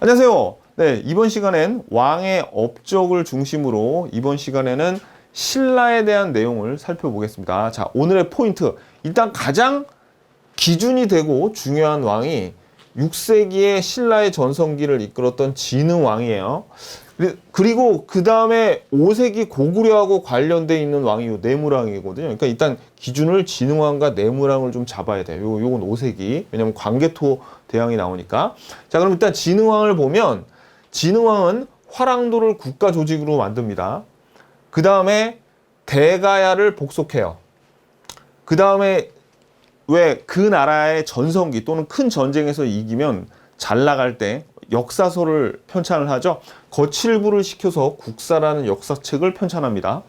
안녕하세요. 네, 이번 시간엔 왕의 업적을 중심으로 이번 시간에는 신라에 대한 내용을 살펴보겠습니다. 자, 오늘의 포인트. 일단 가장 기준이 되고 중요한 왕이 6세기에 신라의 전성기를 이끌었던 진흥왕이에요. 그리고 그 다음에 5세기 고구려하고 관련돼 있는 왕이 요 내무왕이거든요. 그러니까 일단 기준을 진흥왕과 내무왕을 좀 잡아야 돼요. 요건 5세기. 왜냐면 광개토 대왕이 나오니까. 자, 그럼 일단 진흥왕을 보면 진흥왕은 화랑도를 국가 조직으로 만듭니다. 그 다음에 대가야를 복속해요. 그 다음에 왜 그 나라의 전성기 또는 큰 전쟁에서 이기면 잘 나갈 때 역사서를 편찬을 하죠. 거칠부를 시켜서 국사라는 역사책을 편찬합니다.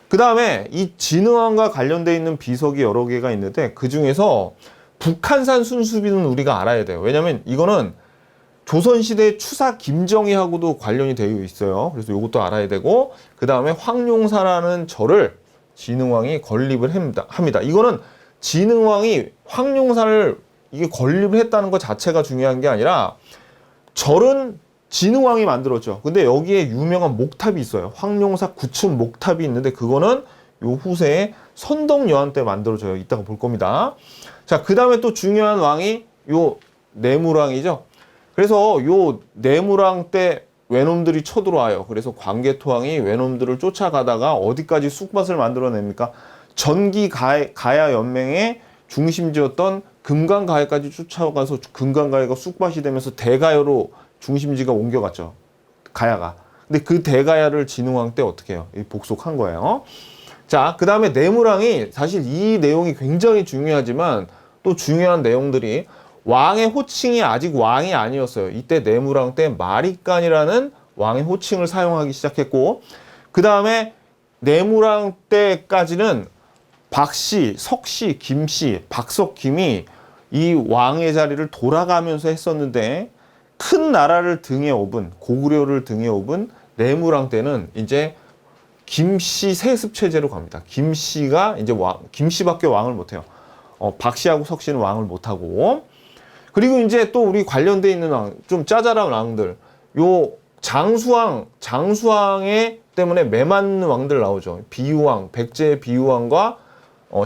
그 다음에 이 진흥왕과 관련되어 있는 비석이 여러 개가 있는데 그 중에서 북한산 순수비는 우리가 알아야 돼요. 왜냐면 이거는 조선시대 추사 김정희하고도 관련이 되어 있어요. 그래서 이것도 알아야 되고 그 다음에 황룡사라는 절을 진흥왕이 건립을 합니다. 이거는 진흥왕이 황룡사를 이게 건립을 했다는 것 자체가 중요한 게 아니라 절은 진흥왕이 만들었죠. 근데 여기에 유명한 목탑이 있어요. 황룡사 구층 목탑이 있는데 그거는 요 후세에 선덕여한 때 만들어져요. 이따가 볼 겁니다. 자, 그 다음에 또 중요한 왕이 요 내무왕이죠. 그래서 요 내무왕 때 외놈들이 쳐들어와요. 그래서 광개토왕이 외놈들을 쫓아가다가 어디까지 쑥밭을 만들어냅니까? 전기 가야 연맹의 중심지였던 금강가야까지 쫓아가서 금강가야가 쑥밭이 되면서 대가야로 중심지가 옮겨갔죠. 가야가. 근데 그 대가야를 진흥왕 때 어떻게 해요? 복속한 거예요. 자, 그 다음에 내무왕이 사실 이 내용이 굉장히 중요하지만 또 중요한 내용들이 왕의 호칭이 아직 왕이 아니었어요. 이때 내무왕 때 마리간이라는 왕의 호칭을 사용하기 시작했고 그 다음에 내무왕 때까지는 박씨, 석씨, 김씨, 박석김이 이 왕의 자리를 돌아가면서 했었는데 큰 나라를 등에 업은 고구려를 등에 업은 내무왕 때는 이제 김씨 세습 체제로 갑니다. 김씨가 이제 김씨밖에 왕을 못해요. 박씨하고 석씨는 왕을 못하고 그리고 이제 또 우리 관련돼 있는 왕, 좀 짜잘한 왕들, 요 장수왕의 때문에 매맞는 왕들 나오죠. 비유왕, 백제의 비유왕과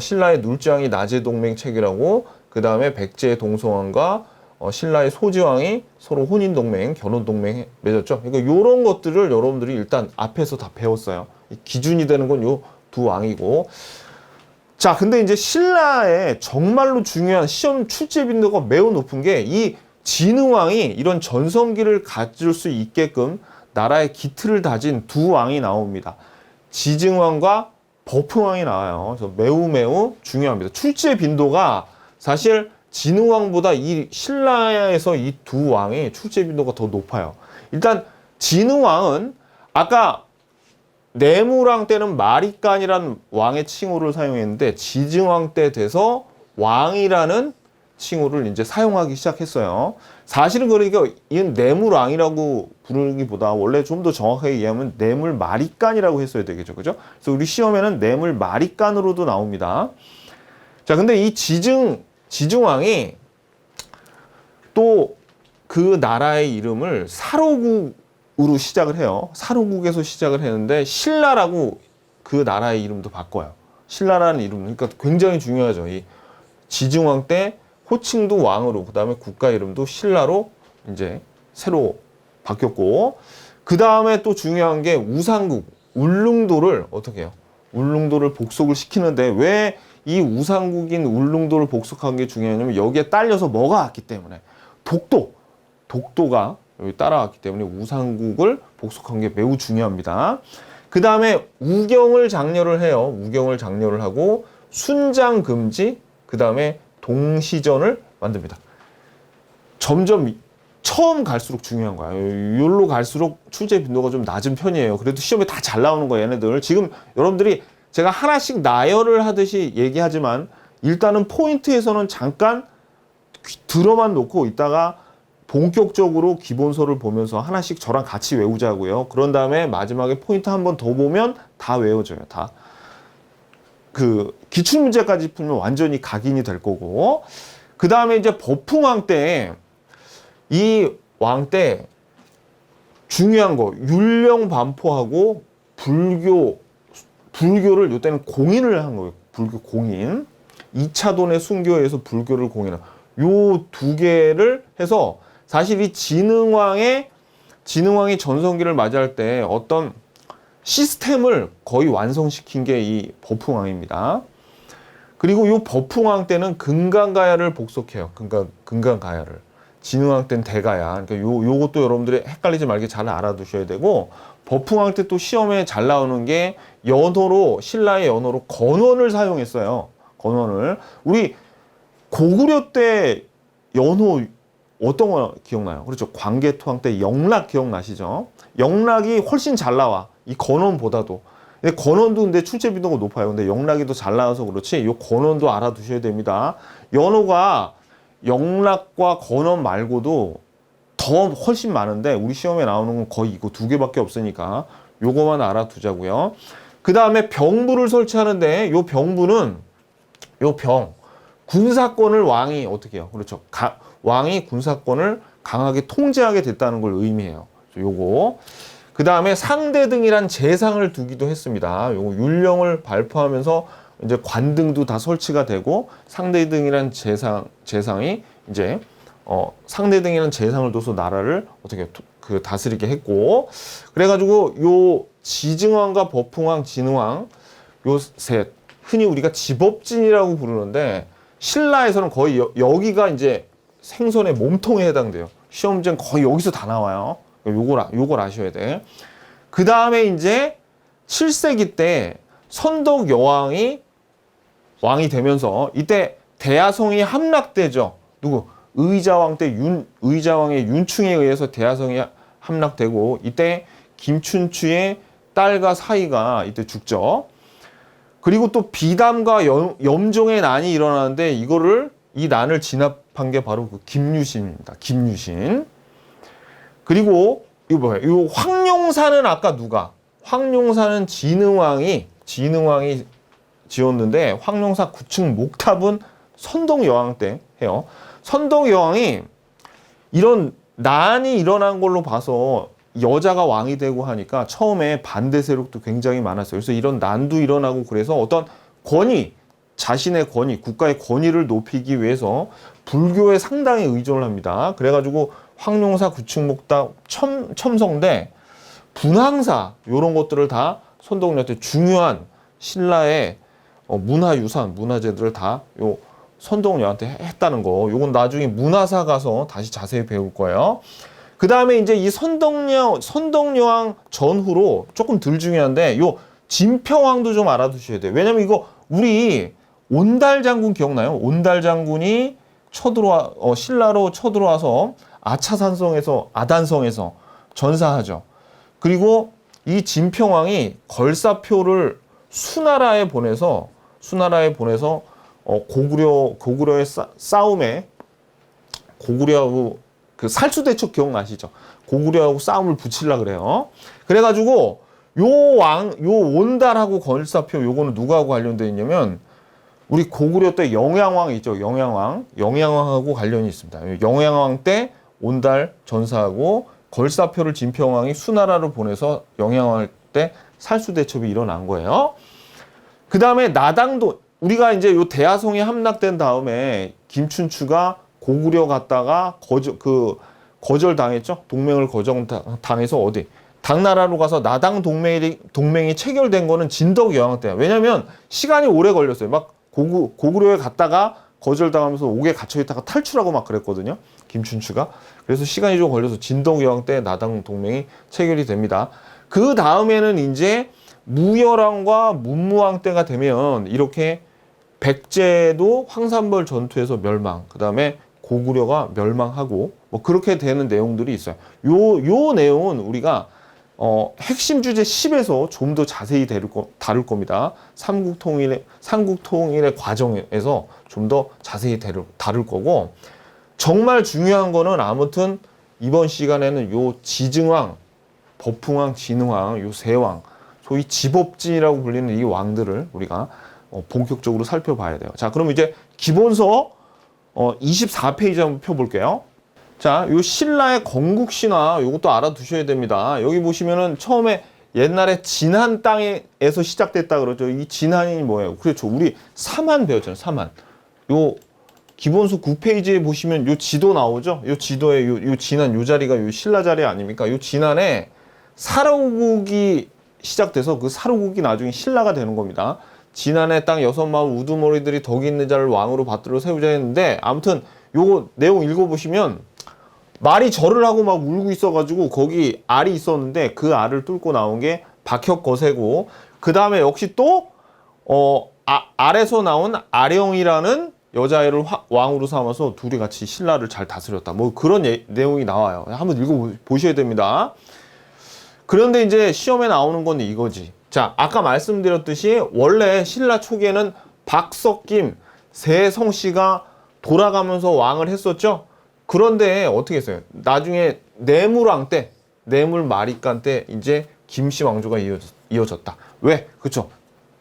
신라의 눌지왕이 나제동맹 체계라고 그 다음에 백제의 동성왕과 신라의 소지왕이 서로 혼인동맹, 결혼동맹 맺었죠. 그러니까 이런 것들을 여러분들이 일단 앞에서 다 배웠어요. 기준이 되는 건 요 두 왕이고. 자, 근데 이제 신라의 정말로 중요한 시험 출제 빈도가 매우 높은 게 이 진흥왕이 이런 전성기를 가질 수 있게끔 나라의 기틀을 다진 두 왕이 나옵니다. 지증왕과 버프왕이 나와요. 그래서 매우 중요합니다. 출제 빈도가 사실 진흥왕보다 이 신라에서 이 두 왕이 출제 빈도가 더 높아요. 일단 진흥왕은 아까 내무왕 때는 마리간이라는 왕의 칭호를 사용했는데 지증왕 때 돼서 왕이라는 칭호를 이제 사용하기 시작했어요. 사실은 그러니까 이건 내무왕이라고 부르기보다 원래 좀 더 정확하게 얘기하면 내물 마리간이라고 했어야 되겠죠. 그죠? 그래서 우리 시험에는 내물 마리간으로도 나옵니다. 자, 근데 이 지증왕이 또 그 나라의 이름을 사로국으로 시작을 해요. 사로국에서 시작을 했는데 신라라고 그 나라의 이름도 바꿔요. 신라라는 이름, 그러니까 굉장히 중요하죠. 이 지증왕 때 호칭도 왕으로, 그 다음에 국가 이름도 신라로 이제 새로 바뀌었고, 그 다음에 또 중요한 게 우상국, 울릉도를 어떻게 해요? 울릉도를 복속을 시키는데 왜 이 우상국인 울릉도를 복속한 게 중요하냐면 여기에 딸려서 뭐가 왔기 때문에 독도가 여기 따라왔기 때문에 우상국을 복속한 게 매우 중요합니다. 그 다음에 우경을 장려를 해요. 우경을 장려를 하고 순장금지, 그 다음에 동시전을 만듭니다. 점점 처음 갈수록 중요한 거야. 여기로 갈수록 출제 빈도가 좀 낮은 편이에요. 그래도 시험에 다 잘 나오는 거야, 얘네들. 지금 여러분들이 제가 하나씩 나열을 하듯이 얘기하지만 일단은 포인트에서는 잠깐 들어만 놓고 있다가 본격적으로 기본서를 보면서 하나씩 저랑 같이 외우자고요. 그런 다음에 마지막에 포인트 한 번 더 보면 다 외워져요. 다. 그 기출문제까지 풀면 완전히 각인이 될 거고. 그 다음에 이제 버풍왕 때 이 왕 때 중요한 거 율령 반포하고 불교를 이때는 공인을 한 거예요. 불교 공인. 2차돈의 순교에서 불교를 공인한 요 두 개를 해서 사실 이 진흥왕이 전성기를 맞이할 때 어떤 시스템을 거의 완성시킨 게 이 법흥왕입니다. 그리고 이 법흥왕 때는 금강가야를 복속해요. 금강가야를. 진흥왕 때는 대가야. 그러니까 요것도 여러분들이 헷갈리지 말게 잘 알아두셔야 되고, 법흥왕 때 또 시험에 잘 나오는 게 연호로, 신라의 연호로 건원을 사용했어요. 건원을. 우리 고구려 때 연호 어떤 거 기억나요? 그렇죠. 광개토왕 때 영락 기억나시죠? 영락이 훨씬 잘 나와. 이 건원보다도. 근데 건원도 근데 출제 빈도가 높아요. 근데 영락이 더 잘 나와서 그렇지. 이 건원도 알아두셔야 됩니다. 연호가 영락과 건원 말고도 더 훨씬 많은데 우리 시험에 나오는 건 거의 이거 두 개밖에 없으니까 요거만 알아두자고요. 그 다음에 병부를 설치하는데 요 병부는 군사권을 왕이 어떻게 해요? 그렇죠. 왕이 군사권을 강하게 통제하게 됐다는 걸 의미해요. 요거. 그 다음에 상대등이란 제상을 두기도 했습니다. 요거 율령을 발표하면서 이제 관등도 다 설치가 되고 상대등이란 제상이 이제 상대등이란 제상을 둬서 나라를 어떻게 다스리게 했고, 그래가지고 요 지증왕과 법흥왕, 진흥왕 요 셋 흔히 우리가 지법진이라고 부르는데 신라에서는 거의 여기가 이제 생선의 몸통에 해당돼요. 시험지는 거의 여기서 다 나와요. 요걸 아셔야 돼. 그 다음에 이제 7세기 때 선덕 여왕이 왕이 되면서 이때 대야성이 함락되죠. 누구? 의자왕 때 의자왕의 윤충에 의해서 대야성이 함락되고 이때 김춘추의 딸과 사이가 이때 죽죠. 그리고 또 비담과 염종의 난이 일어나는데 이 난을 진압한 게 바로 그 김유신입니다. 김유신. 그리고 이거 뭐예요? 이 황룡사는 아까 누가? 황룡사는 진흥왕이 지었는데 황룡사 9층 목탑은 선덕여왕 때 해요. 선덕여왕이 이런 난이 일어난 걸로 봐서 여자가 왕이 되고 하니까 처음에 반대 세력도 굉장히 많았어요. 그래서 이런 난도 일어나고 그래서 어떤 자신의 권위, 국가의 권위를 높이기 위해서 불교에 상당히 의존을 합니다. 그래가지고 황룡사, 구층목탑, 첨성대, 분황사 이런 것들을 다 선덕여한테 중요한 신라의 문화유산, 문화재들을 다 요 선덕여한테 했다는 거. 요건 나중에 문화사 가서 다시 자세히 배울 거예요. 그 다음에 이제 이 선덕여왕 전후로 조금 덜 중요한데 요 진평왕도 좀 알아두셔야 돼요. 왜냐면 이거 우리 온달장군 기억나요? 온달장군이 신라로 쳐들어와서 아단성에서 전사하죠. 그리고 이 진평왕이 걸사표를 수나라에 보내서 고구려의 싸움에 고구려하고 그 살수대첩 기억나시죠? 고구려하고 싸움을 붙이려고 그래요. 그래가지고 요 온달하고 걸사표 요거는 누구하고 관련되어 있냐면 우리 고구려 때 영양왕 있죠. 영양왕하고 관련이 있습니다. 영양왕 때 온달 전사하고 걸사표를 진평왕이 수나라로 보내서 영양왕 때 살수대첩이 일어난 거예요. 그 다음에 나당도 우리가 이제 요 대야성이 함락된 다음에 김춘추가 고구려 갔다가 거절당했죠. 동맹을 거절당해서 어디? 당나라로 가서 나당 동맹이 체결된 거는 진덕여왕 때야. 왜냐면 시간이 오래 걸렸어요. 막 고구려에 갔다가 거절당하면서 옥에 갇혀있다가 탈출하고 막 그랬거든요. 김춘추가. 그래서 시간이 좀 걸려서 진덕여왕 때 나당 동맹이 체결이 됩니다. 그 다음에는 이제 무열왕과 문무왕 때가 되면 이렇게 백제도 황산벌 전투에서 멸망, 그 다음에 고구려가 멸망하고 뭐 그렇게 되는 내용들이 있어요. 요 내용은 우리가 핵심 주제 10에서 좀 더 자세히 다룰 겁니다. 삼국통일의 과정에서 좀 더 자세히 다룰 거고, 정말 중요한 거는 아무튼 이번 시간에는 요 지증왕, 법흥왕, 진흥왕, 요 세 왕, 소위 지법진이라고 불리는 이 왕들을 우리가 본격적으로 살펴봐야 돼요. 자, 그럼 이제 기본서 24페이지 한번 펴볼게요. 자, 요 신라의 건국신화 요것도 알아두셔야 됩니다. 여기 보시면은 처음에 옛날에 진한 땅에서 시작됐다 그러죠. 이 진한이 뭐예요? 그렇죠. 우리 사만 배웠잖아요. 사만. 요 기본수 9페이지에 보시면 요 지도 나오죠. 요 지도에 요 진한 요 자리가 요 신라 자리 아닙니까? 요 진한에 사로국이 시작돼서 그 사로국이 나중에 신라가 되는 겁니다. 진안의 땅 여섯 마을 우두머리들이 덕이 있는 자를 왕으로 받들어 세우자 했는데, 아무튼 요거 내용 읽어보시면 말이 절을 하고 막 울고 있어가지고 거기 알이 있었는데 그 알을 뚫고 나온 게 박혁거세고, 그 다음에 역시 또 알에서 나온 아령이라는 여자애를 왕으로 삼아서 둘이 같이 신라를 잘 다스렸다. 뭐 그런 내용이 나와요. 한번 읽어보셔야 됩니다. 그런데 이제 시험에 나오는 건 이거지. 자, 아까 말씀드렸듯이 원래 신라 초기에는 박석김, 세성씨가 돌아가면서 왕을 했었죠. 그런데 어떻게 했어요? 나중에 내물왕 때, 내물마리간 때 이제 김씨 왕조가 이어졌다. 왜? 그쵸?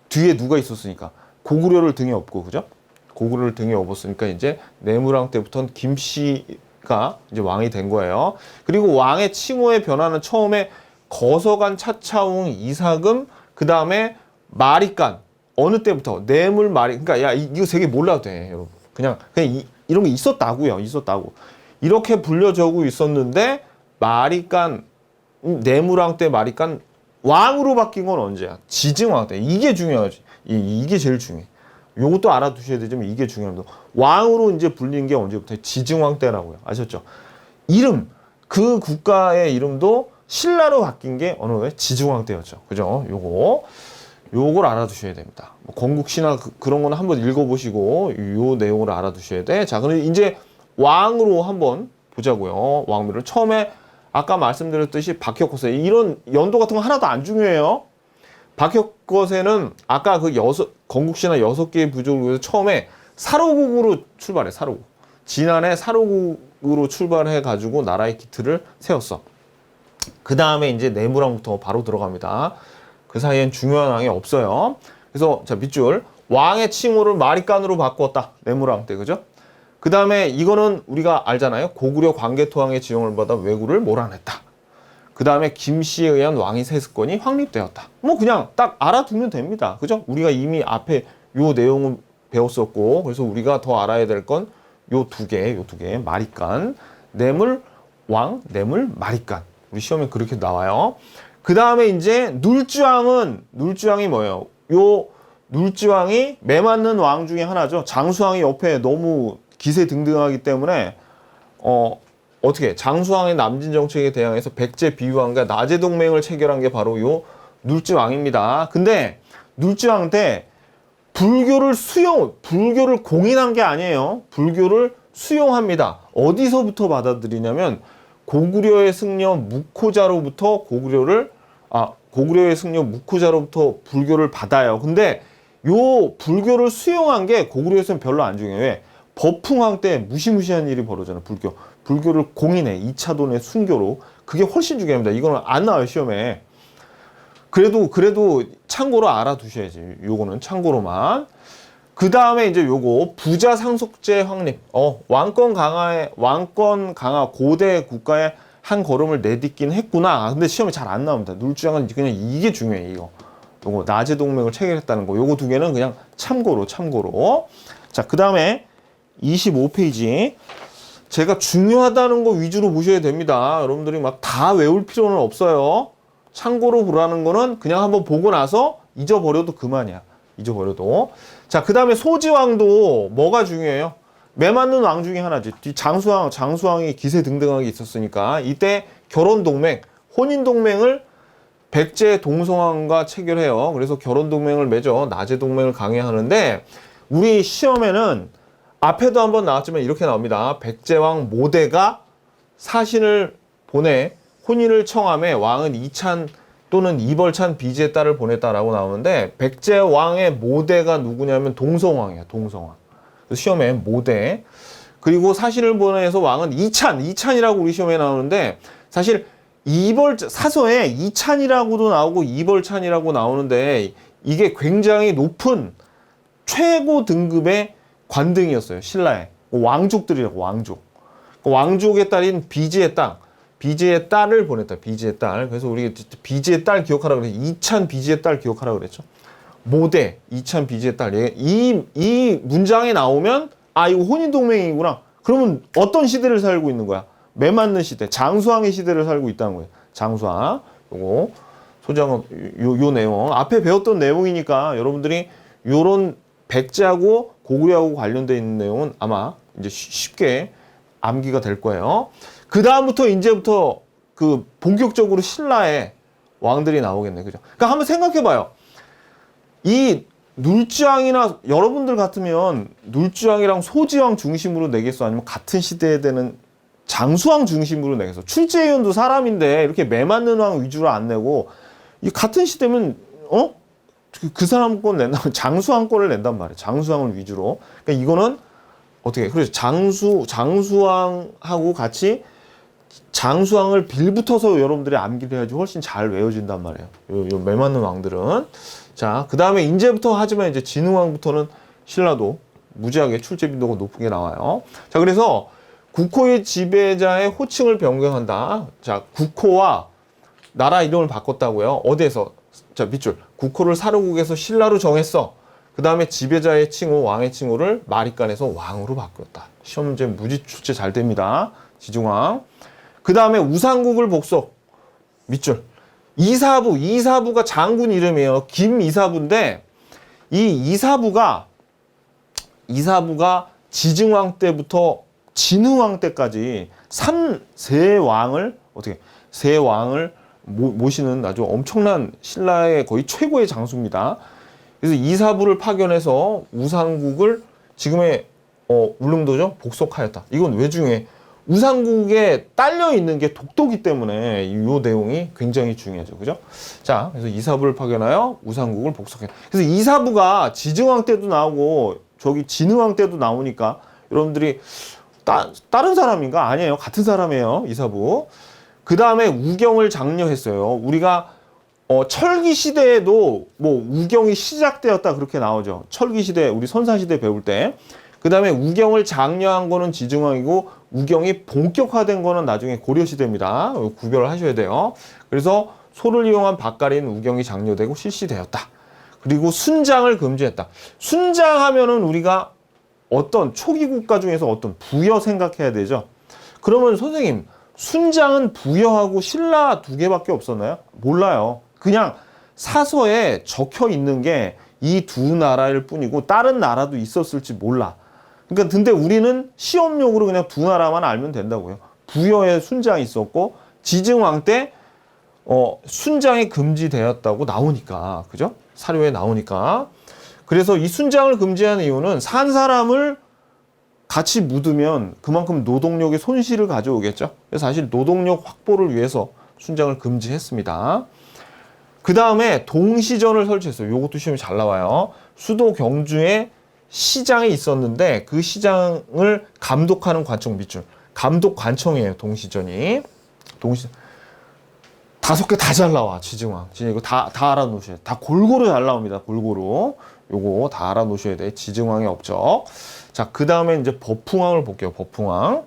뒤에 누가 있었으니까. 고구려를 등에 업고, 그죠? 고구려를 등에 업었으니까 이제 내물왕 때부터는 김씨가 이제 왕이 된 거예요. 그리고 왕의 칭호의 변화는 처음에 거서관, 차차웅, 이사금, 그 다음에 마리간. 어느 때부터? 내물 마리. 그러니까 야 이거 되게 몰라도 돼, 여러분. 그냥 이런 게 있었다고요. 있었다고. 이렇게 불려져고 있었는데 마리간, 내물왕 때 마리간 왕으로 바뀐 건 언제야? 지증왕 때. 이게 중요하지. 이게 제일 중요해. 요것도 알아두셔야 되지만 이게 중요합니다. 왕으로 이제 불린 게 언제부터? 지증왕 때라고요. 아셨죠? 이름, 그 국가의 이름도 신라로 바뀐 게 어느 왜 지증왕 때였죠. 그죠? 요걸 알아두셔야 됩니다. 뭐 건국신화 그런 거는 한번 읽어보시고 요 내용을 알아두셔야 돼. 자, 그럼 이제 왕으로 한번 보자고요. 왕비를 처음에 아까 말씀드렸듯이 박혁거세, 이런 연도 같은 거 하나도 안 중요해요. 박혁거세는 아까 그 건국신화 6개의 부족을 위해서 처음에 사로국으로 출발해. 사로국. 진안에 사로국으로 출발해 가지고 나라의 기틀을 세웠어. 그 다음에 이제 내물왕부터 바로 들어갑니다. 그 사이엔 중요한 왕이 없어요. 그래서 자, 밑줄 왕의 칭호를 마리간으로 바꾸었다. 내물왕 때, 그죠? 그 다음에 이거는 우리가 알잖아요. 고구려 광개토왕의 지령을 받아 왜구를 몰아냈다. 그 다음에 김씨에 의한 왕위 세습권이 확립되었다. 뭐 그냥 딱 알아두면 됩니다. 그죠? 우리가 이미 앞에 요 내용은 배웠었고, 그래서 우리가 더 알아야 될 건 요 두 개, 마리간, 내물왕, 내물마리간. 우리 시험에 그렇게 나와요. 그 다음에 이제 눌주왕이 뭐예요? 요 눌주왕이 매맞는 왕 중에 하나죠. 장수왕이 옆에 너무 기세등등하기 때문에 어떻게 장수왕의 남진 정책에 대항해서 백제 비유왕과 나제 동맹을 체결한 게 바로 요 눌주왕입니다. 근데 눌주왕 때 불교를 공인한 게 아니에요. 불교를 수용합니다. 어디서부터 받아들이냐면 고구려의 승려 무코자로부터 고구려의 승려 무코자로부터 불교를 받아요. 근데 요 불교를 수용한 게 고구려에서는 별로 안 중요해. 왜? 법흥왕 때 무시무시한 일이 벌어잖아. 불교를 공인해. 2차돈의 순교로. 그게 훨씬 중요합니다. 이거는 안 나와요, 시험에. 그래도 참고로 알아두셔야지. 요거는 참고로만. 그 다음에 이제 요거 부자 상속제 확립. 왕권 강화 고대 국가의 한 걸음을 내딛긴 했구나. 근데 시험에 잘 안 나옵니다. 눌주왕은 그냥 이게 중요해. 요거 나제 동맹을 체결했다는 거. 요거 두 개는 그냥 참고로. 자, 그 다음에 25페이지. 제가 중요하다는 거 위주로 보셔야 됩니다. 여러분들이 막 다 외울 필요는 없어요. 참고로 보라는 거는 그냥 한번 보고 나서 잊어버려도 그만이야. 잊어버려도. 자, 그 다음에 소지왕도 뭐가 중요해요? 매맞는 왕 중에 하나지. 장수왕이 기세등등하게 있었으니까 이때 결혼동맹, 혼인동맹을 백제 동성왕과 체결해요. 그래서 결혼동맹을 맺어 나제동맹을 강행하는데, 우리 시험에는 앞에도 한번 나왔지만 이렇게 나옵니다. 백제왕 모대가 사신을 보내 혼인을 청함에 왕은 이찬 또는 이벌찬 비지의 딸을 보냈다라고 나오는데, 백제왕의 모대가 누구냐면 동성왕이야. 동성왕. 시험에 모대. 그리고 사신을 보내서 왕은 이찬이라고 우리 시험에 나오는데, 사실 사서에 이찬이라고도 나오고 이벌찬이라고 나오는데 이게 굉장히 높은 최고 등급의 관등이었어요. 신라의 왕족들이라고. 왕족. 그 왕족의 딸인 비지의 땅, 비지의 딸을 보냈다. 비지의 딸. 그래서 우리 비지의 딸 기억하라고 그랬죠. 이찬 비지의 딸 기억하라고 그랬죠. 모대, 이찬 비지의 딸. 이 문장에 나오면 아 이거 혼인동맹이구나. 그러면 어떤 시대를 살고 있는 거야? 매맞는 시대, 장수왕의 시대를 살고 있다는 거예요. 장수왕. 요거 소장은 요 내용 앞에 배웠던 내용이니까 여러분들이 요런 백제하고 고구려하고 관련되어 있는 내용은 아마 이제 쉽게 암기가 될 거예요. 그 다음부터 이제부터 그 본격적으로 신라의 왕들이 나오겠네, 그죠? 그러니까 한번 생각해봐요. 이 눌지왕이나 여러분들 같으면 눌지왕이랑 소지왕 중심으로 내겠어? 아니면 같은 시대에 되는 장수왕 중심으로 내겠어? 출제위원도 사람인데 이렇게 매맞는 왕 위주로 안 내고 이 같은 시대면 그 사람 건 낸다면 장수왕 거를 낸단 말이에요. 장수왕을 위주로. 그러니까 이거는 어떻게 그래서 장수왕하고 같이 장수왕을 빌붙어서 여러분들이 암기를 해야지 훨씬 잘 외워진단 말이에요. 요 매맞는 왕들은. 자, 그 다음에 이제부터 하지만 이제 진흥왕부터는 신라도 무지하게 출제 빈도가 높게 나와요. 자, 그래서 국호의 지배자의 호칭을 변경한다. 자, 국호와 나라 이름을 바꿨다고요. 어디에서? 자, 밑줄. 국호를 사르국에서 신라로 정했어. 그 다음에 지배자의 칭호, 왕의 칭호를 마리간에서 왕으로 바뀌었다. 시험 문제 무지 출제 잘 됩니다. 지중왕. 그 다음에 우상국을 복속. 밑줄. 이사부가 장군 이름이에요. 김이사부인데 이 이사부가 지증왕 때부터 진흥왕 때까지 세 왕을 모시는 아주 엄청난 신라의 거의 최고의 장수입니다. 그래서 이사부를 파견해서 우상국을 지금의 울릉도죠 복속하였다. 이건 왜 중요해? 우상국에 딸려 있는 게 독도기 때문에 이 내용이 굉장히 중요하죠, 그죠? 자, 그래서 이사부를 파견하여 우상국을 복속했다. 그래서 이사부가 지증왕 때도 나오고 저기 진흥왕 때도 나오니까 여러분들이 다른 사람인가? 아니에요, 같은 사람이에요, 이사부. 그 다음에 우경을 장려했어요. 우리가 철기 시대에도 뭐 우경이 시작되었다 그렇게 나오죠. 철기 시대 우리 선사 시대 배울 때. 그 다음에 우경을 장려한 거는 지증왕이고 우경이 본격화된 거는 나중에 고려 시대입니다. 구별을 하셔야 돼요. 그래서 소를 이용한 밭갈이는 우경이 장려되고 실시되었다. 그리고 순장을 금지했다. 순장하면은 우리가 어떤 초기 국가 중에서 어떤 부여 생각해야 되죠. 그러면 선생님 순장은 부여하고 신라 두 개밖에 없었나요? 몰라요. 그냥 사서에 적혀 있는 게 이 두 나라일 뿐이고 다른 나라도 있었을지 몰라. 그러니까 근데 우리는 시험용으로 그냥 두 나라만 알면 된다고요. 부여에 순장이 있었고 지증왕 때 순장이 금지되었다고 나오니까, 그죠? 사료에 나오니까. 그래서 이 순장을 금지한 이유는 산 사람을 같이 묻으면 그만큼 노동력의 손실을 가져오겠죠. 그래서 사실 노동력 확보를 위해서 순장을 금지했습니다. 그 다음에 동시전을 설치했어요. 이것도 시험이 잘 나와요. 수도 경주에 시장이 있었는데 그 시장을 감독하는 관청 밑줄. 감독관청이에요, 동시전이. 5개 다 잘 나와, 지증왕. 진짜 이거 다 알아놓으셔야 돼. 다 골고루 잘 나옵니다, 골고루. 요거 다 알아놓으셔야 돼. 지증왕의 업적. 자, 그 다음에 이제 법풍왕을 볼게요, 법풍왕.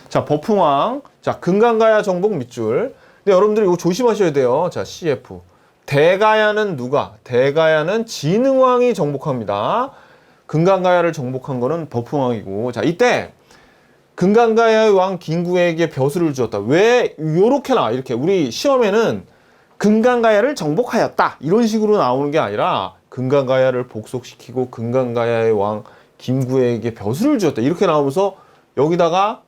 자, 법풍왕. 자, 금강가야 정복 밑줄. 근데 여러분들 이거 조심하셔야 돼요. 자, CF. 대가야는 누가? 대가야는 진흥왕이 정복합니다. 금강가야를 정복한 거는 법풍왕이고. 자, 이때 금강가야의 왕 김구에게 벼슬을 주었다. 왜 요렇게 나와? 이렇게 우리 시험에는 금강가야를 정복하였다 이런 식으로 나오는 게 아니라 금강가야를 복속시키고 금강가야의 왕 김구에게 벼슬을 주었다 이렇게 나오면서 여기다가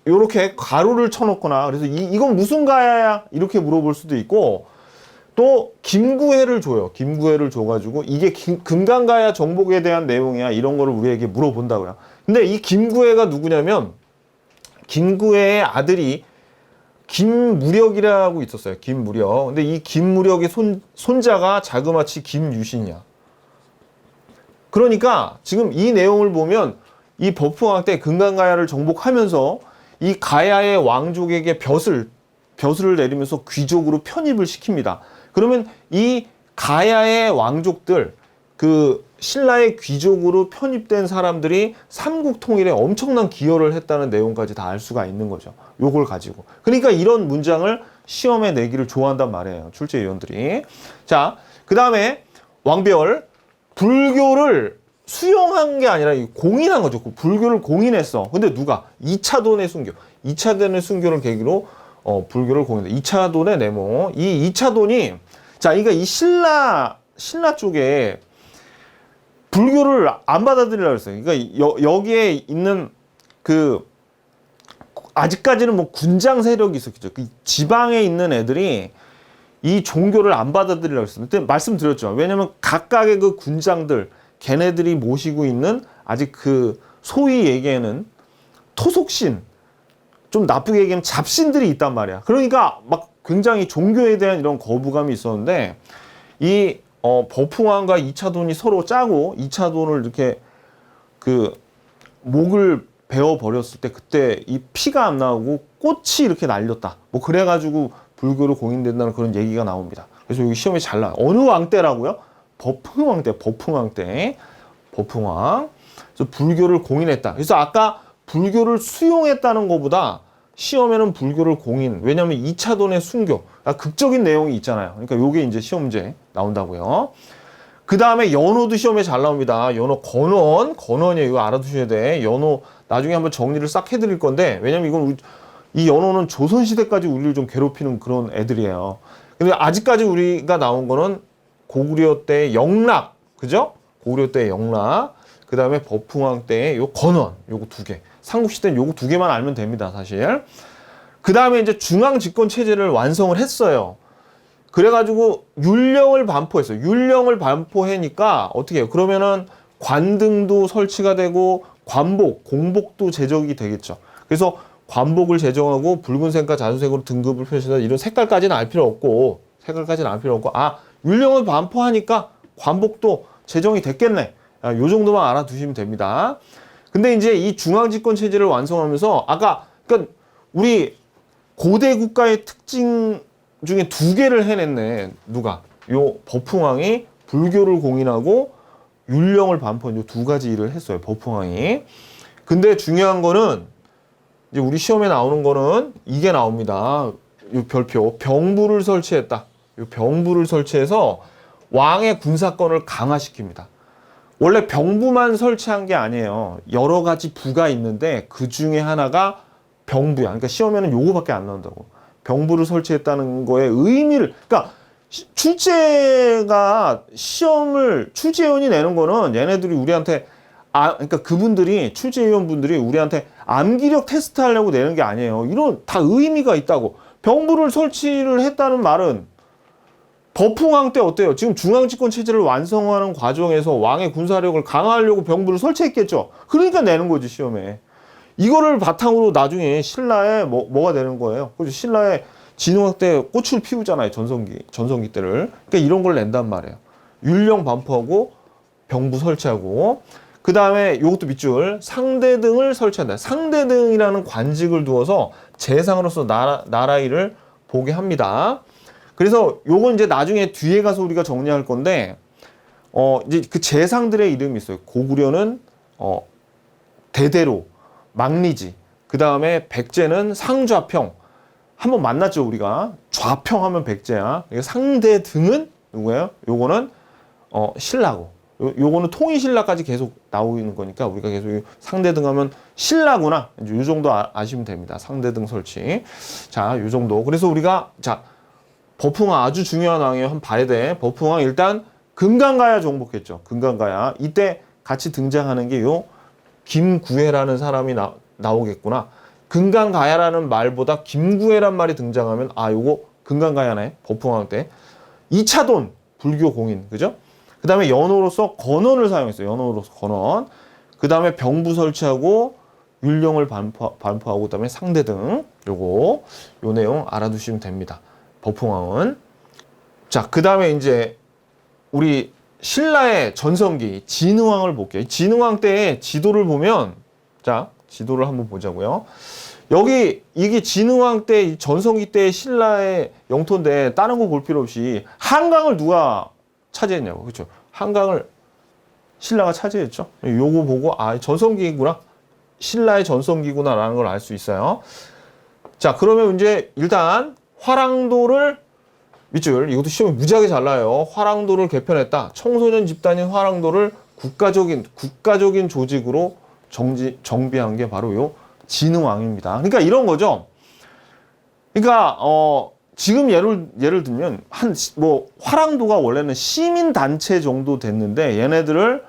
요렇게 가로를 쳐놓거나 그래서 이건 무슨 가야야? 이렇게 물어볼 수도 있고 또 김구해를 줘요. 김구해를 줘가지고 이게 금강가야 정복에 대한 내용이야 이런 거를 우리에게 물어본다고요. 근데 이 김구해가 누구냐면 김구해의 아들이 김무력이라고 있었어요. 김무력. 근데 이 김무력의 손자가 자그마치 김유신이야. 그러니까 지금 이 내용을 보면 이 법풍왕 때 금강가야를 정복하면서 이 가야의 왕족에게 벼슬을 내리면서 귀족으로 편입을 시킵니다. 그러면 이 가야의 왕족들 그 신라의 귀족으로 편입된 사람들이 삼국 통일에 엄청난 기여를 했다는 내용까지 다 알 수가 있는 거죠. 요걸 가지고. 그러니까 이런 문장을 시험에 내기를 좋아한단 말이에요. 출제위원들이. 자, 그 다음에 왕별 불교를 수용한 게 아니라 공인한 거죠. 불교를 공인했어. 근데 누가? 이차돈의 순교. 이차돈의 순교를 계기로 불교를 공인했다. 이차돈의 내모. 이 이차돈이 자, 그러니까 이 신라 쪽에 불교를 안 받아들이려고 했어요. 그러니까 여기에 있는 그 아직까지는 뭐 군장 세력이 있었겠죠. 그 지방에 있는 애들이 이 종교를 안 받아들이려고 했어요. 그때 말씀드렸죠. 왜냐면 각각의 그 군장들 걔네들이 모시고 있는 아직 그 소위 얘기에는 토속신, 좀 나쁘게 얘기하면 잡신들이 있단 말이야. 그러니까 막 굉장히 종교에 대한 이런 거부감이 있었는데 이 버풍왕과 이차돈이 서로 짜고 이차돈을 이렇게 그 목을 베어 버렸을 때 그때 이 피가 안 나오고 꽃이 이렇게 날렸다. 뭐 그래가지고 불교로 공인된다는 그런 얘기가 나옵니다. 그래서 여기 시험에 잘 나와요. 어느 왕 때라고요? 버풍왕 때, 버풍왕 때, 버풍왕. 그래서 불교를 공인했다. 그래서 아까 불교를 수용했다는 것보다 시험에는 불교를 공인. 왜냐하면 2차돈의 순교. 극적인 내용이 있잖아요. 그러니까 요게 이제 시험 문제 나온다고요. 그 다음에 연호도 시험에 잘 나옵니다. 연호 건원이에요. 이거 알아두셔야 돼. 연호 나중에 한번 정리를 싹 해드릴 건데 왜냐면 이건 이 연호는 조선시대까지 우리를 좀 괴롭히는 그런 애들이에요. 근데 아직까지 우리가 나온 거는 고구려 때 영락, 그죠? 고구려 때 영락, 그 다음에 버풍왕 때의 요 건원, 요거 두 개. 삼국시대는 요거 두 개만 알면 됩니다, 사실. 그 다음에 이제 중앙집권 체제를 완성을 했어요. 그래가지고 율령을 반포했어요. 율령을 반포해니까 어떻게 해요? 그러면은 관등도 설치가 되고 관복, 공복도 제정이 되겠죠. 그래서 관복을 제정하고 붉은색과 자주색으로 등급을 표시한다. 이런 색깔까지는 알 필요 없고 율령을 반포하니까 관복도 제정이 됐겠네. 요 정도만 알아두시면 됩니다. 근데 이제 이 중앙집권 체제를 완성하면서 그러니까 우리 고대 국가의 특징 중에 두 개를 해냈네. 누가? 요 버풍왕이 불교를 공인하고 율령을 반포한 요 두 가지 일을 했어요. 버풍왕이. 근데 중요한 거는 이제 우리 시험에 나오는 거는 이게 나옵니다. 요 별표 병부를 설치했다. 요 병부를 설치해서 왕의 군사권을 강화시킵니다. 원래 병부만 설치한 게 아니에요. 여러 가지 부가 있는데 그 중에 하나가 병부야. 그러니까 시험에는 요거밖에 안 나온다고. 병부를 설치했다는 거에 의미를, 그러니까 출제위원이 내는 거는 얘네들이 우리한테 그러니까 그분들이 출제위원분들이 우리한테 암기력 테스트 하려고 내는 게 아니에요. 이런 다 의미가 있다고. 병부를 설치를 했다는 말은 버풍왕 때 어때요? 지금 중앙집권 체제를 완성하는 과정에서 왕의 군사력을 강화하려고 병부를 설치했겠죠. 그러니까 내는 거지 시험에. 이거를 바탕으로 나중에 신라에 뭐가 되는 거예요? 그죠? 신라에 진흥왕 때 꽃을 피우잖아요. 전성기 때를. 그러니까 이런 걸 낸단 말이에요. 율령 반포하고 병부 설치하고 그 다음에 이것도 밑줄 상대등을 설치한다. 상대등이라는 관직을 두어서 재상으로서 나라 일을 보게 합니다. 그래서 요건 이제 나중에 뒤에 가서 우리가 정리할 건데 이제 그 재상들의 이름이 있어요. 고구려는 대대로, 망리지, 그 다음에 백제는 상좌평. 한번 만났죠 우리가. 좌평하면 백제야. 상대등은 누구예요? 요거는 신라고. 요거는 통일신라까지 계속 나오는 거니까 우리가 계속 상대등하면 신라구나. 요 정도 아시면 됩니다. 상대등 설치. 자, 요 정도. 그래서 우리가 버풍왕 아주 중요한 왕이에요. 한번 봐야 돼. 버풍왕 일단 금강가야 정복했죠. 금강가야. 이때 같이 등장하는 게 요 김구애라는 사람이 나오겠구나. 금강가야라는 말보다 김구애란 말이 등장하면 요거 금강가야네. 버풍왕 때. 2차돈 불교 공인. 그죠? 그 다음에 연호로서 건원을 사용했어요. 연호로서 건원. 그 다음에 병부 설치하고 율령을 반포하고 그 다음에 상대등. 요 내용 알아두시면 됩니다. 버풍왕은. 자, 그 다음에 이제 우리 신라의 전성기 진흥왕을 볼게요. 진흥왕 때의 지도를 보면, 자, 지도를 한번 보자고요. 여기 이게 진흥왕 때 전성기 때 신라의 영토인데 다른 거 볼 필요 없이 한강을 누가 차지했냐고. 그렇죠? 한강을 신라가 차지했죠. 요거 보고 아 전성기구나. 신라의 전성기구나라는 걸 알 수 있어요. 자, 그러면 이제 일단 화랑도를 밑줄 이것도 시험에 무지하게 잘 나요. 화랑도를 개편했다. 청소년 집단인 화랑도를 국가적인 조직으로 정비한 게 바로 요 진흥왕입니다. 그러니까 이런 거죠. 그러니까 지금 예를 들면 화랑도가 원래는 시민 단체 정도 됐는데 얘네들을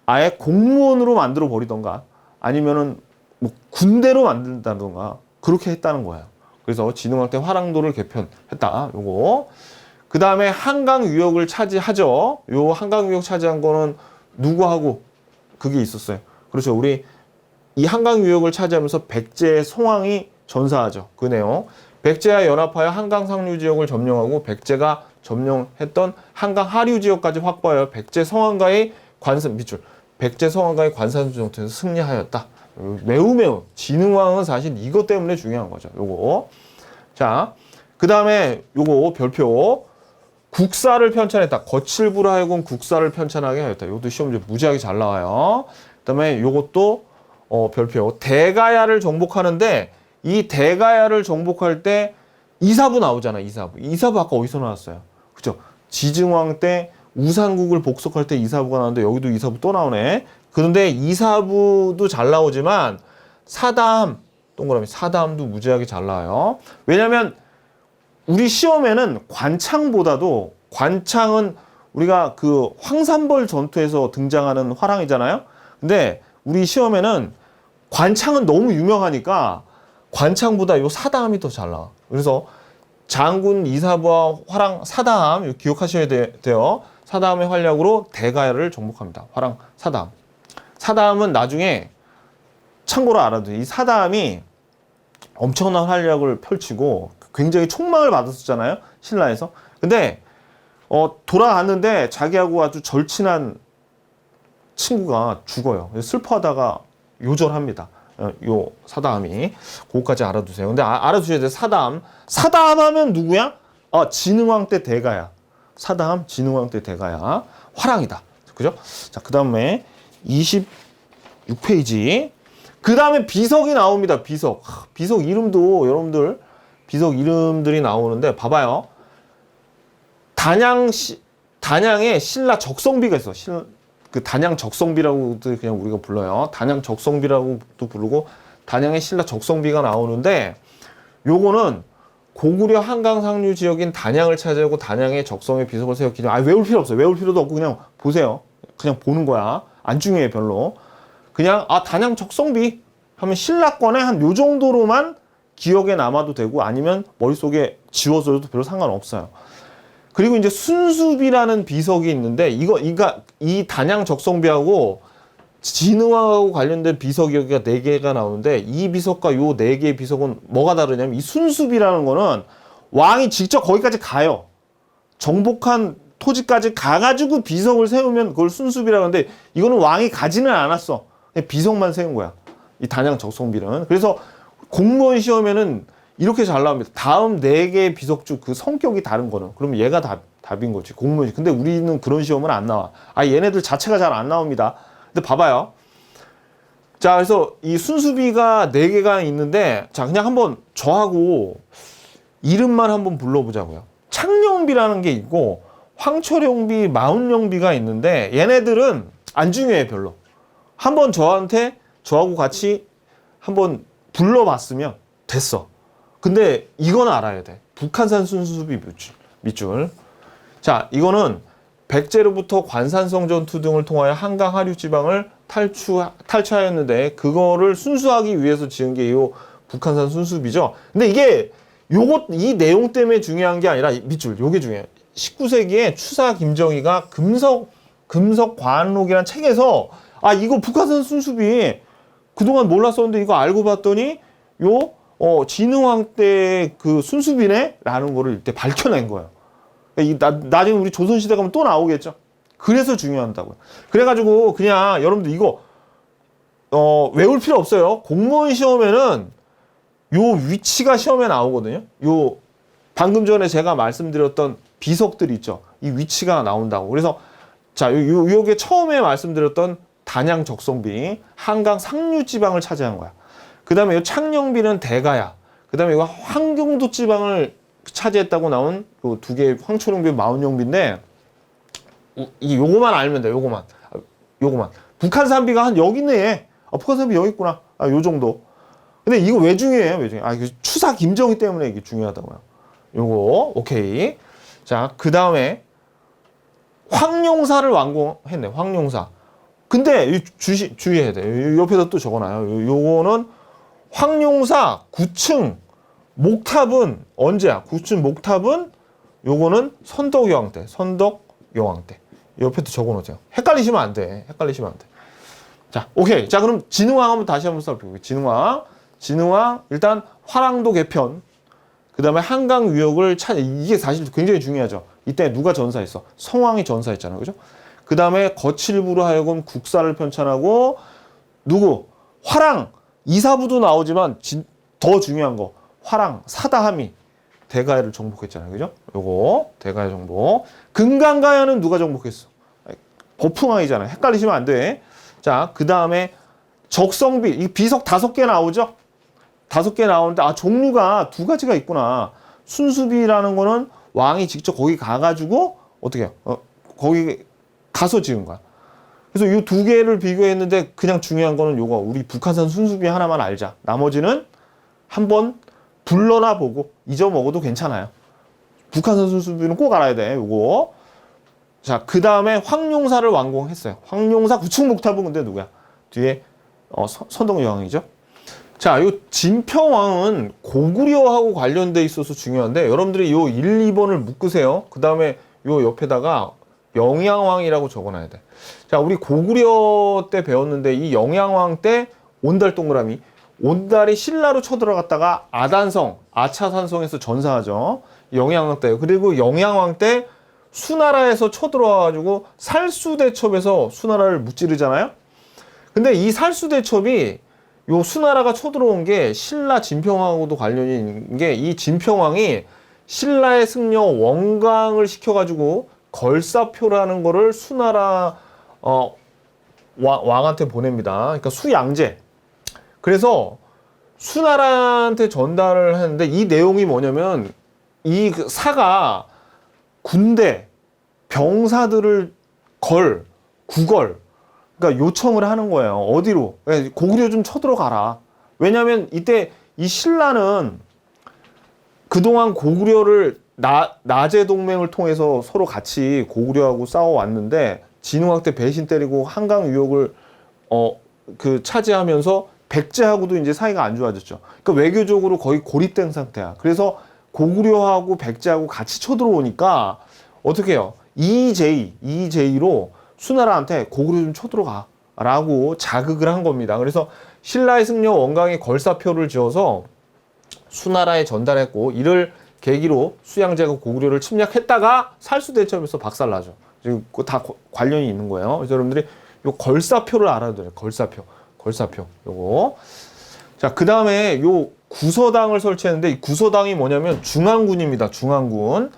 아예 공무원으로 만들어 버리던가 아니면은 뭐 군대로 만든다던가 그렇게 했다는 거예요. 그래서 진흥왕 때 화랑도를 개편했다. 요거. 그 다음에 한강 유역을 차지하죠. 요 한강 유역 차지한 거는 누구하고 그게 있었어요. 그렇죠. 우리 이 한강 유역을 차지하면서 백제 송황이 전사하죠. 그 내용. 백제와 연합하여 한강 상류 지역을 점령하고 백제가 점령했던 한강 하류 지역까지 확보하여 백제 성황과의 관산수정투에서 승리하였다. 매우 진흥왕은 사실 이것 때문에 중요한 거죠. 요거. 자, 그 다음에 요거 별표. 국사를 편찬했다. 거칠부로 하여금 국사를 편찬하게 하였다. 이것도 시험 문제 무지하게 잘 나와요. 그 다음에 요것도 별표. 대가야를 정복하는데 이 대가야를 정복할 때 이사부 나오잖아. 이사부 아까 어디서 나왔어요? 그죠? 지증왕 때 우산국을 복속할 때 이사부가 나오는데 여기도 이사부 또 나오네. 그런데 이사부도 잘 나오지만 사담도 무지하게 잘 나와요. 왜냐면 우리 시험에는 관창은 우리가 그 황산벌 전투에서 등장하는 화랑이잖아요. 근데 우리 시험에는 관창은 너무 유명하니까 관창보다 요 사담이 더 잘 나와. 그래서 장군 이사부와 화랑 사담 기억하셔야 돼요. 사담의 활약으로 대가야를 정복합니다. 화랑 사담. 사담은 나중에 참고로 알아두세요. 이 사담이 엄청난 활약을 펼치고 굉장히 총망을 받았었잖아요. 신라에서. 근데 돌아갔는데 자기하고 아주 절친한 친구가 죽어요. 슬퍼하다가 요절합니다. 요 사담이. 그거까지 알아두세요. 근데 알아두셔야 돼요. 사담 하면 누구야? 진흥왕 때 대가야. 사담 진흥왕 때 대가야. 화랑이다. 그죠? 자, 그 다음에 26페이지. 그 다음에 비석이 나옵니다. 비석 이름도 여러분들 비석 이름들이 나오는데 봐봐요. 단양에 신라 적성비가 있어. 그 단양 적성비라고도 그냥 우리가 불러요. 단양 적성비라고도 부르고 단양에 신라 적성비가 나오는데 요거는 고구려 한강 상류 지역인 단양을 차지하고 단양에 적성의 비석을 세웠기 때문에 외울 필요 없어요. 외울 필요도 없고 그냥 보세요. 그냥 보는 거야. 안 중요해 별로. 그냥 단양 적성비 하면 신라권에 한 요 정도로만 기억에 남아도 되고 아니면 머릿속에 지워져도 별로 상관없어요. 그리고 이제 순수비라는 비석이 있는데 이 단양 적성비하고 진흥왕하고 관련된 비석이 여기가 4개가 나오는데 이 비석과 요 4개의 비석은 뭐가 다르냐면 이 순수비라는 거는 왕이 직접 거기까지 가요. 정복한 토지까지 가가지고 비석을 세우면 그걸 순수비라고 하는데 이거는 왕이 가지는 않았어. 그냥 비석만 세운 거야. 이 단양 적성비는. 그래서 공무원 시험에는 이렇게 잘 나옵니다. 다음 4개의 비석 중 그 성격이 다른 거는. 그러면 얘가 답인 거지. 공무원. 근데 우리는 그런 시험은 안 나와. 얘네들 자체가 잘 안 나옵니다. 근데 봐봐요. 자, 그래서 이 순수비가 4개가 있는데, 자, 그냥 한번 저하고 이름만 한번 불러보자고요. 창령비라는 게 있고, 황초령비, 마운령비가 있는데, 얘네들은 안 중요해, 별로. 한번 저하고 같이 한번 불러봤으면 됐어. 근데 이건 알아야 돼. 북한산 순수비 밑줄. 자, 이거는 백제로부터 관산성 전투 등을 통하여 한강 하류 지방을 탈취하였는데 그거를 순수하기 위해서 지은 게 이 북한산 순수비죠. 근데 이게 이 내용 때문에 중요한 게 아니라 밑줄 요게 중요해요. 19세기에 추사 김정희가 금석 과안록이라는 책에서 이거 북한산 순수비 그동안 몰랐었는데 이거 알고 봤더니 진흥왕 때 그 순수비네? 라는 거를 이때 밝혀낸 거예요. 나중에 우리 조선시대 가면 또 나오겠죠. 그래서 중요한다고요. 그래가지고 그냥 여러분들 이거 외울 필요 없어요. 공무원 시험에는 요 위치가 시험에 나오거든요. 방금 전에 제가 말씀드렸던 비석들 있죠. 이 위치가 나온다고. 그래서 자, 요게 처음에 말씀드렸던 단양 적성비, 한강 상류 지방을 차지한 거야. 그 다음에 이 창녕비는 대가야. 그 다음에 이거 환경도 지방을 차지했다고 나온 요 두 개의 황초령비, 마운용비인데, 요거만 알면 돼, 요거만. 요거만. 북한산비가 한 여기 있네. 북한산비 여기 있구나. 요 정도. 근데 이거 왜 중요해요? 왜 중요해요? 이거 추사 김정희 때문에 이게 중요하다고요. 요거, 오케이. 자, 그 다음에 황룡사를 완공했네, 황룡사. 근데 주의해야 돼. 옆에다 또 적어놔요. 요거는 황룡사 9층 목탑은 언제야? 9층 목탑은 요거는 선덕여왕 때. 선덕여왕 때. 옆에도 적어놓으세요. 헷갈리시면 안 돼. 헷갈리시면 안 돼. 자, 오케이. 자, 그럼 진흥왕 한번 다시 한번 살펴볼게요. 진흥왕 일단 화랑도 개편. 그 다음에 한강 유역을 이게 사실 굉장히 중요하죠. 이때 누가 전사했어? 성왕이 전사했잖아요. 그죠? 그 다음에 거칠부로 하여금 국사를 편찬하고, 누구? 화랑! 이사부도 나오지만, 더 중요한 거. 화랑, 사다함이 대가야를 정복했잖아요. 그죠? 요거, 대가야 정복. 금강가야는 누가 정복했어? 법흥왕이잖아요. 헷갈리시면 안 돼. 자, 그 다음에 적성비. 이 비석 5개 나오죠? 5개 나오는데, 종류가 2가지가 있구나. 순수비라는 거는 왕이 직접 거기 가가지고, 어떻게 해요? 거기 가서 지은 거야. 그래서 이 2개를 비교했는데, 그냥 중요한 거는 요거, 우리 북한산 순수비 하나만 알자. 나머지는 한번 불러나 보고 잊어먹어도 괜찮아요. 북한산 순수비는 꼭 알아야 돼. 요거. 자, 그 다음에 황룡사를 완공했어요. 황룡사 9층 목탑은 근데 누구야? 뒤에 선덕여왕이죠. 자, 요 진평왕은 고구려하고 관련돼 있어서 중요한데, 여러분들이 요 1, 2번을 묶으세요. 그 다음에 요 옆에다가 영양왕이라고 적어놔야 돼. 자, 우리 고구려 때 배웠는데, 이 영양왕 때 온달 동그라미, 온달이 신라로 쳐들어갔다가 아단성, 아차산성에서 전사하죠. 영양왕 때. 그리고 영양왕 때 수나라에서 쳐들어와가지고 살수대첩에서 수나라를 무찌르잖아요. 근데 이 살수대첩이 요 수나라가 쳐들어온 게 신라 진평왕하고도 관련이 있는 게, 이 진평왕이 신라의 승려 원강을 시켜가지고 걸사표라는 거를 수나라 왕한테 보냅니다. 그러니까 수양제. 그래서 수나라한테 전달을 하는데, 이 내용이 뭐냐면, 이 사가 군대, 병사들을 구걸, 그러니까 요청을 하는 거예요. 어디로? 고구려 좀 쳐들어가라. 왜냐면 이때 이 신라는 그동안 고구려를 나제 동맹을 통해서 서로 같이 고구려하고 싸워왔는데, 진흥왕 때 배신 때리고 한강 유역을 차지하면서 백제하고도 이제 사이가 안 좋아졌죠. 그러니까 외교적으로 거의 고립된 상태야. 그래서 고구려하고 백제하고 같이 쳐들어오니까 어떻게 해요? 이제이로 수나라한테 고구려 좀 쳐들어가 라고 자극을 한 겁니다. 그래서 신라의 승려 원강이 걸사표를 지어서 수나라에 전달했고, 이를 계기로 수양제가 고구려를 침략했다가 살수대첩에서 박살나죠. 지금 다 관련이 있는 거예요. 그래서 여러분들이 요 걸사표를 알아야 돼요. 걸사표. 요거. 자, 그 다음에 요 구서당을 설치했는데, 이 구서당이 뭐냐면 중앙군입니다. 중앙군.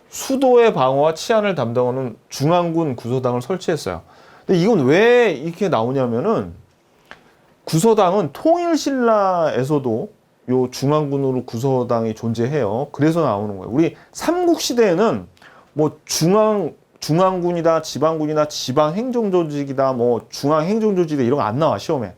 수도의 방어와 치안을 담당하는 중앙군 구서당을 설치했어요. 근데 이건 왜 이렇게 나오냐면은, 구서당은 통일신라에서도 요 중앙군으로 구서당이 존재해요. 그래서 나오는 거예요. 우리 삼국시대에는 뭐 중앙군이다, 지방군이다, 지방행정조직이다, 뭐 중앙행정조직이다, 이런 거 안 나와, 시험에.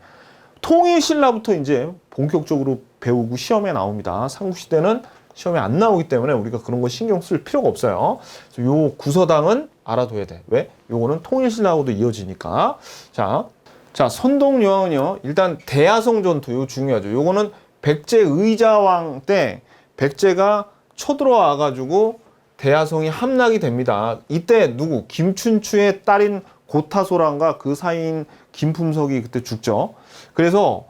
통일신라부터 이제 본격적으로 배우고 시험에 나옵니다. 삼국시대는 시험에 안 나오기 때문에 우리가 그런 거 신경 쓸 필요가 없어요. 그래서 요 구서당은 알아둬야 돼. 왜? 요거는 통일신라하고도 이어지니까. 자, 선동여왕은요, 일단 대야성 전투, 이거 중요하죠. 요거는 백제 의자왕 때 백제가 쳐들어와가지고 대야성이 함락이 됩니다. 이때 누구? 김춘추의 딸인 고타소랑과 그 사이인 김품석이 그때 죽죠. 그래서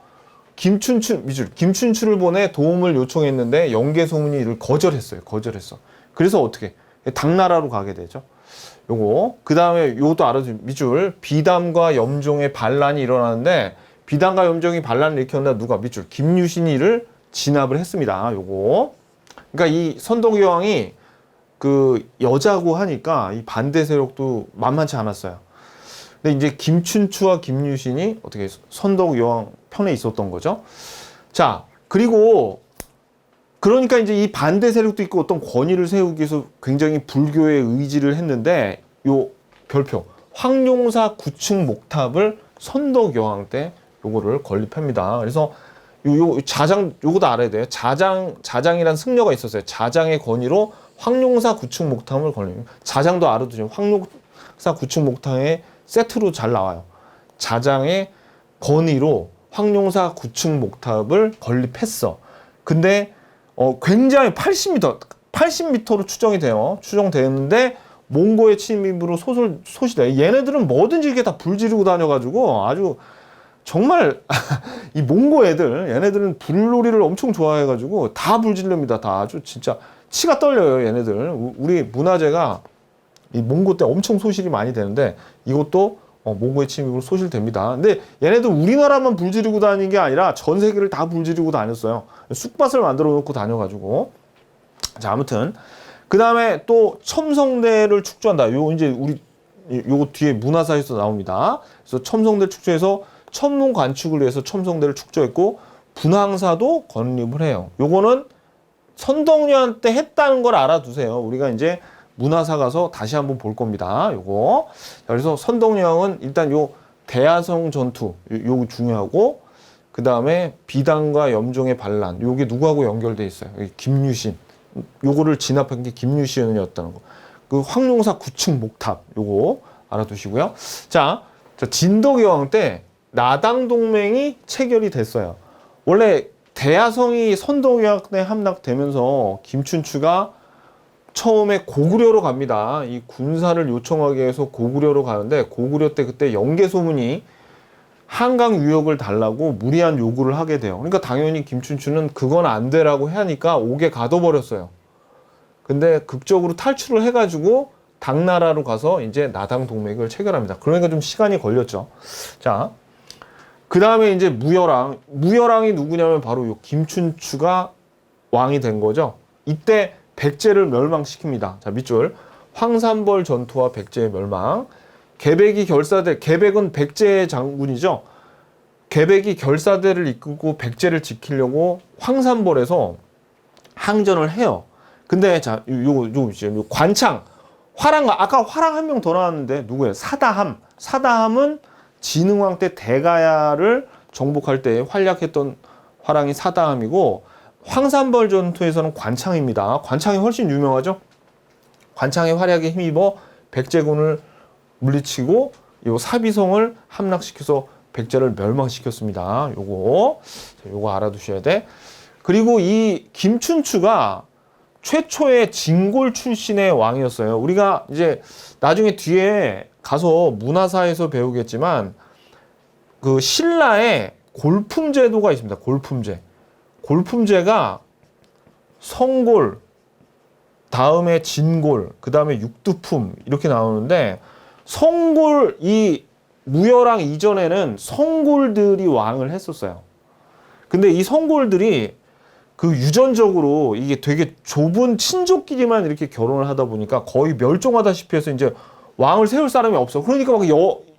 김춘추를 보내 도움을 요청했는데 영계소문이 이를 거절했어요. 그래서 어떻게? 당나라로 가게 되죠. 요거. 그 다음에 요것도 알아주세요. 밑줄. 비담과 염종의 반란이 일어나는데, 비담과 염종이 반란을 일으켰는데 누가? 밑줄. 김유신이를 진압을 했습니다. 요거. 그러니까 이 선덕여왕이 그 여자고 하니까 이 반대 세력도 만만치 않았어요. 근데 이제 김춘추와 김유신이 어떻게 선덕 여왕 편에 있었던 거죠. 자, 그리고 그러니까 이제 이 반대 세력도 있고 어떤 권위를 세우기 위해서 굉장히 불교의 의지를 했는데 요 별표 황룡사 구층 목탑을 선덕 여왕 때 요거를 건립합니다. 그래서 요 자장 요거도 알아야 돼요. 자장이란 승려가 있었어요. 자장의 권위로 황룡사 구층 목탑을 건립. 자장도 알아두죠. 황룡사 구층 목탑에 세트로 잘 나와요. 자장의 권위로 황룡사 구층 목탑을 건립했어. 근데 굉장히 80m로 추정이 돼요. 추정되는데 몽고의 침입으로 소실돼. 얘네들은 뭐든지 이렇게 다 불지르고 다녀가지고 아주 정말 이 몽고 애들 얘네들은 불놀이를 엄청 좋아해가지고 다 불질릅니다. 다 아주 진짜 치가 떨려요. 얘네들. 우리 문화재가 이 몽고 때 엄청 소실이 많이 되는데 이것도 몽고의 침입으로 소실됩니다. 근데 얘네들 우리나라만 불지르고 다니는 게 아니라 전 세계를 다 불지르고 다녔어요. 쑥밭을 만들어 놓고 다녀가지고. 자, 아무튼 그 다음에 또 첨성대를 축조한다. 요 이제 우리 요거 뒤에 문화사에서 나옵니다. 그래서 첨성대 축조해서 천문 관축을 위해서 첨성대를 축조했고 분황사도 건립을 해요. 요거는 선덕여왕 때 했다는 걸 알아두세요. 우리가 이제 문화사 가서 다시 한번 볼 겁니다. 요거. 그래서 선덕여왕은 일단 요 대야성 전투 요거 중요하고 그 다음에 비단과 염종의 반란 요게 누구하고 연결돼 있어요? 김유신. 요거를 진압한 게 김유신이었다는 거. 그 황룡사 구층 목탑 요거 알아두시고요. 자 진덕여왕 때 나당 동맹이 체결이 됐어요. 원래 대야성이 선덕여왕 때 함락되면서 김춘추가 처음에 고구려로 갑니다. 이 군사를 요청하기 위해서 고구려로 가는데 고구려 때 그때 영계소문이 한강 유역을 달라고 무리한 요구를 하게 돼요. 그러니까 당연히 김춘추는 그건 안 되라고 하니까 옥에 가둬버렸어요. 근데 극적으로 탈출을 해가지고 당나라로 가서 이제 나당 동맹을 체결합니다. 그러니까 좀 시간이 걸렸죠. 자, 그 다음에 이제 무열왕이 누구냐면 바로 요 김춘추가 왕이 된 거죠. 이때 백제를 멸망시킵니다. 자, 밑줄 황산벌 전투와 백제의 멸망. 개백이 결사대, 개백은 백제의 장군이죠. 개백이 결사대를 이끌고 백제를 지키려고 황산벌에서 항전을 해요. 근데 자, 요 관창, 아까 화랑 한 명 더 나왔는데 누구예요? 사다함은 진흥왕 때 대가야를 정복할 때 활약했던 화랑이 사다함이고 황산벌 전투에서는 관창입니다. 관창이 훨씬 유명하죠. 관창의 활약에 힘입어 백제군을 물리치고 요 사비성을 함락시켜서 백제를 멸망시켰습니다. 요거 알아두셔야 돼. 그리고 이 김춘추가 최초의 진골 출신의 왕이었어요. 우리가 이제 나중에 뒤에 가서 문화사에서 배우겠지만 그 신라에 골품 제도가 있습니다. 골품제가 성골, 다음에 진골, 그 다음에 육두품 이렇게 나오는데 성골 이 무열왕 이전에는 성골들이 왕을 했었어요. 근데 이 성골들이 그 유전적으로 이게 되게 좁은 친족끼리만 이렇게 결혼을 하다 보니까 거의 멸종하다시피 해서 이제 왕을 세울 사람이 없어. 그러니까 막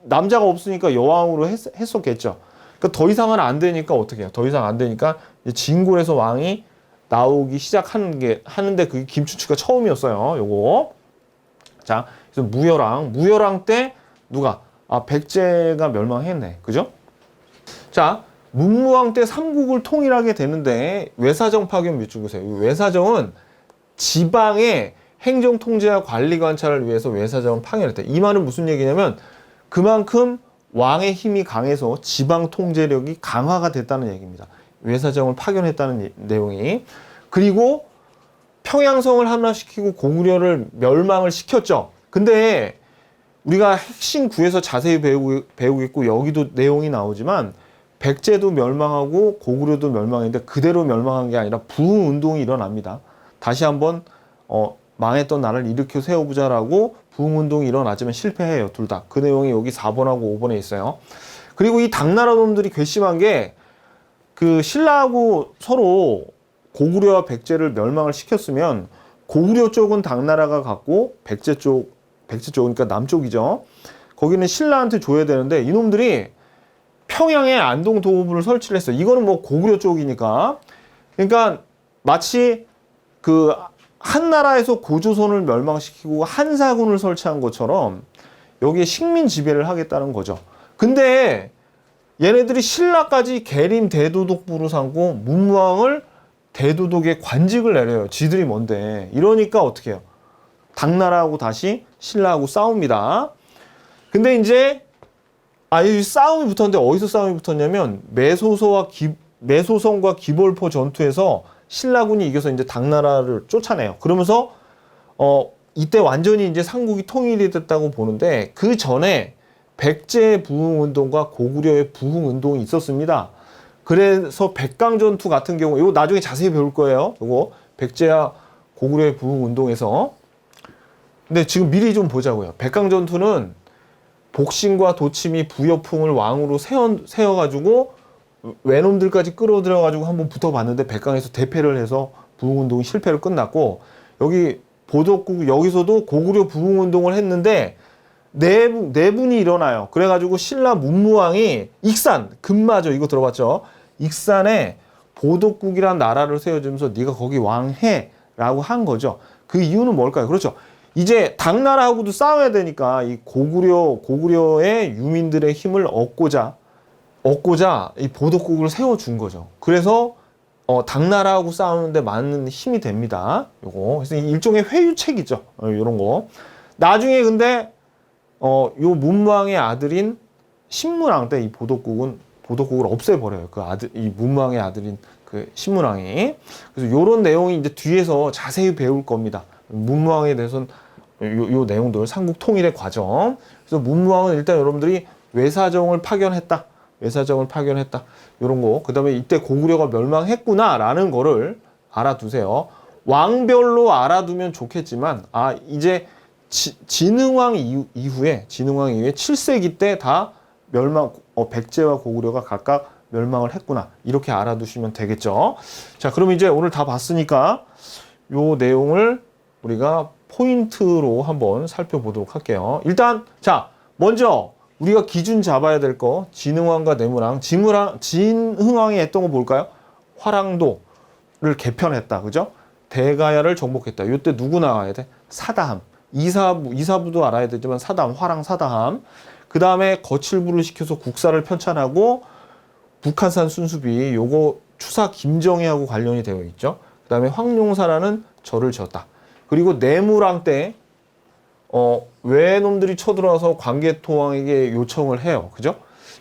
남자가 없으니까 여왕으로 했었겠죠. 그러니까 더 이상은 안 되니까 어떻게 해요? 더 이상 안 되니까 이제 진골에서 왕이 나오기 하는데 그게 김춘추가 처음이었어요. 요거. 자, 그래서 무열왕 때 누가? 백제가 멸망했네. 그죠? 자, 문무왕 때 삼국을 통일하게 되는데 외사정 파견 밑줄 그세요. 외사정은 지방의 행정 통제와 관리 관찰을 위해서 외사정을 파견했다. 이 말은 무슨 얘기냐면 그만큼 왕의 힘이 강해서 지방 통제력이 강화가 됐다는 얘기입니다. 외사정을 파견했다는 내용이. 그리고 평양성을 함락시키고 고구려를 멸망을 시켰죠. 근데 우리가 핵심 구에서 자세히 배우겠고 여기도 내용이 나오지만 백제도 멸망하고 고구려도 멸망했는데 그대로 멸망한 게 아니라 부흥운동이 일어납니다. 다시 한번 망했던 나라를 일으켜 세워보자라고 부흥운동이 일어나지만 실패해요. 둘 다. 그 내용이 여기 4번하고 5번에 있어요. 그리고 이 당나라 놈들이 괘씸한 게 그 신라하고 서로 고구려와 백제를 멸망을 시켰으면 고구려 쪽은 당나라가 갖고 백제 쪽 그러니까 남쪽이죠. 거기는 신라한테 줘야 되는데 이놈들이 평양에 안동 도읍을 설치를 했어요. 이거는 뭐 고구려 쪽이니까. 그러니까 마치 그 한나라에서 고조선을 멸망시키고 한사군을 설치한 것처럼 여기에 식민 지배를 하겠다는 거죠. 근데 얘네들이 신라까지 계림 대도독부로 삼고 문무왕을 대도독의 관직을 내려요. 지들이 뭔데. 이러니까 어떻게 해요? 당나라하고 다시 신라하고 싸웁니다. 근데 이제 이 싸움이 붙었는데 어디서 싸움이 붙었냐면 매소성과 기볼포 전투에서 신라군이 이겨서 이제 당나라를 쫓아내요. 그러면서 이때 완전히 이제 삼국이 통일이 됐다고 보는데 그 전에 백제의 부흥운동과 고구려의 부흥운동이 있었습니다. 그래서 백강전투 같은 경우 이거 나중에 자세히 배울 거예요. 이거 백제와 고구려의 부흥운동에서. 근데 지금 미리 좀 보자고요. 백강전투는 복신과 도침이 부여풍을 왕으로 세워가지고 외놈들까지 끌어들여가지고 한번 붙어봤는데 백강에서 대패를 해서 부흥운동이 실패로 끝났고, 여기 보덕국 여기서도 고구려 부흥운동을 했는데 내분이 일어나요. 그래가지고 신라 문무왕이 익산 금마저 이거 들어봤죠? 익산에 보덕국이란 나라를 세워주면서 네가 거기 왕해라고 한 거죠. 그 이유는 뭘까요? 그렇죠. 이제 당나라하고도 싸워야 되니까 이 고구려의 유민들의 힘을 얻고자 이 보덕국을 세워준 거죠. 그래서 당나라하고 싸우는데 많은 힘이 됩니다. 요거 그래서 일종의 회유책이죠. 요런 거. 나중에 근데 요 문무왕의 아들인 신문왕 때 이 보덕국을 없애버려요. 이 문무왕의 아들인 그 신문왕이. 그래서 요런 내용이 이제 뒤에서 자세히 배울 겁니다. 문무왕에 대해서는 요 내용들, 삼국 통일의 과정. 그래서 문무왕은 일단 여러분들이 외사정을 파견했다. 요런 거. 그 다음에 이때 고구려가 멸망했구나 라는 거를 알아두세요. 왕별로 알아두면 좋겠지만, 이제 진흥왕 이후에 7세기 때 다 백제와 고구려가 각각 멸망을 했구나. 이렇게 알아두시면 되겠죠. 자, 그럼 이제 오늘 다 봤으니까 요 내용을 우리가 포인트로 한번 살펴보도록 할게요. 일단, 자, 먼저 우리가 기준 잡아야 될 거, 진흥왕과 내무랑, 진흥왕이 했던 거 볼까요? 화랑도를 개편했다. 그죠? 대가야를 정복했다. 이때 누구 나와야 돼? 사다함. 이사부도 알아야 되지만 사다함, 화랑 사다함. 그 다음에 거칠부를 시켜서 국사를 편찬하고 북한산 순수비, 요거 추사 김정희하고 관련이 되어 있죠. 그 다음에 황룡사라는 절을 지었다. 그리고 내무랑 때 외놈들이 쳐들어와서 광개토왕에게 요청을 해요. 그죠?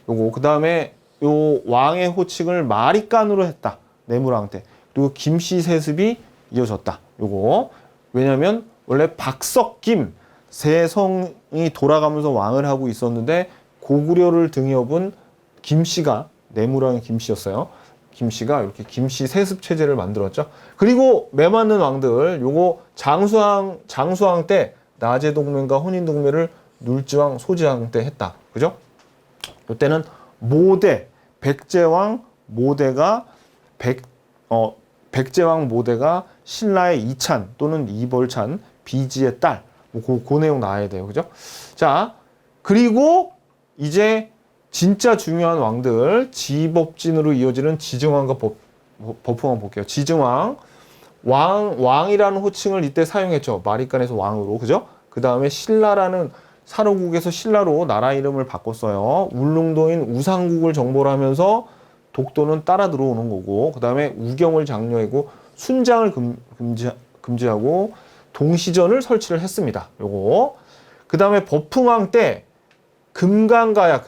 요거. 그 다음에 요 왕의 호칭을 마리간으로 했다. 내무랑 때. 그리고 김씨 세습이 이어졌다. 요거. 왜냐면 원래 박석김 세성이 돌아가면서 왕을 하고 있었는데 고구려를 등에 업은 김씨가, 내무랑의 김씨였어요. 김씨가 이렇게 김씨 세습 체제를 만들었죠. 그리고 매맞는 왕들, 요거 장수왕 때 나제 동맹과 혼인 동맹을 눌지왕, 소지왕 때 했다. 그죠? 이때는 백제왕 모대가 신라의 이찬 또는 이벌찬 비지의 딸. 그 내용 나와야 돼요. 그죠? 자, 그리고 이제 진짜 중요한 왕들, 지법진으로 이어지는 지증왕과 법흥왕 볼게요. 지증왕. 왕이라는 호칭을 이때 사용했죠. 마리간에서 왕으로. 그죠? 그 다음에 신라라는 사로국에서 신라로 나라 이름을 바꿨어요. 울릉도인 우상국을 정보를 하면서 독도는 따라 들어오는 거고, 그 다음에 우경을 장려하고 순장을 금지하고 동시전을 설치를 했습니다. 요거. 그 다음에 법흥왕 때 금강가야,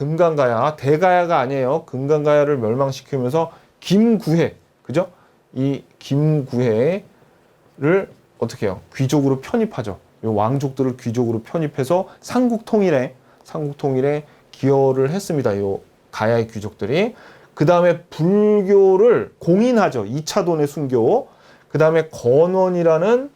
대가야가 아니에요. 금강가야를 멸망시키면서 김구해, 그죠? 이 김구해를 어떻게 해요? 귀족으로 편입하죠. 요 왕족들을 귀족으로 편입해서 삼국 통일에 기여를 했습니다. 요 가야의 귀족들이. 그 다음에 불교를 공인하죠. 2차돈의 순교. 그 다음에 건원이라는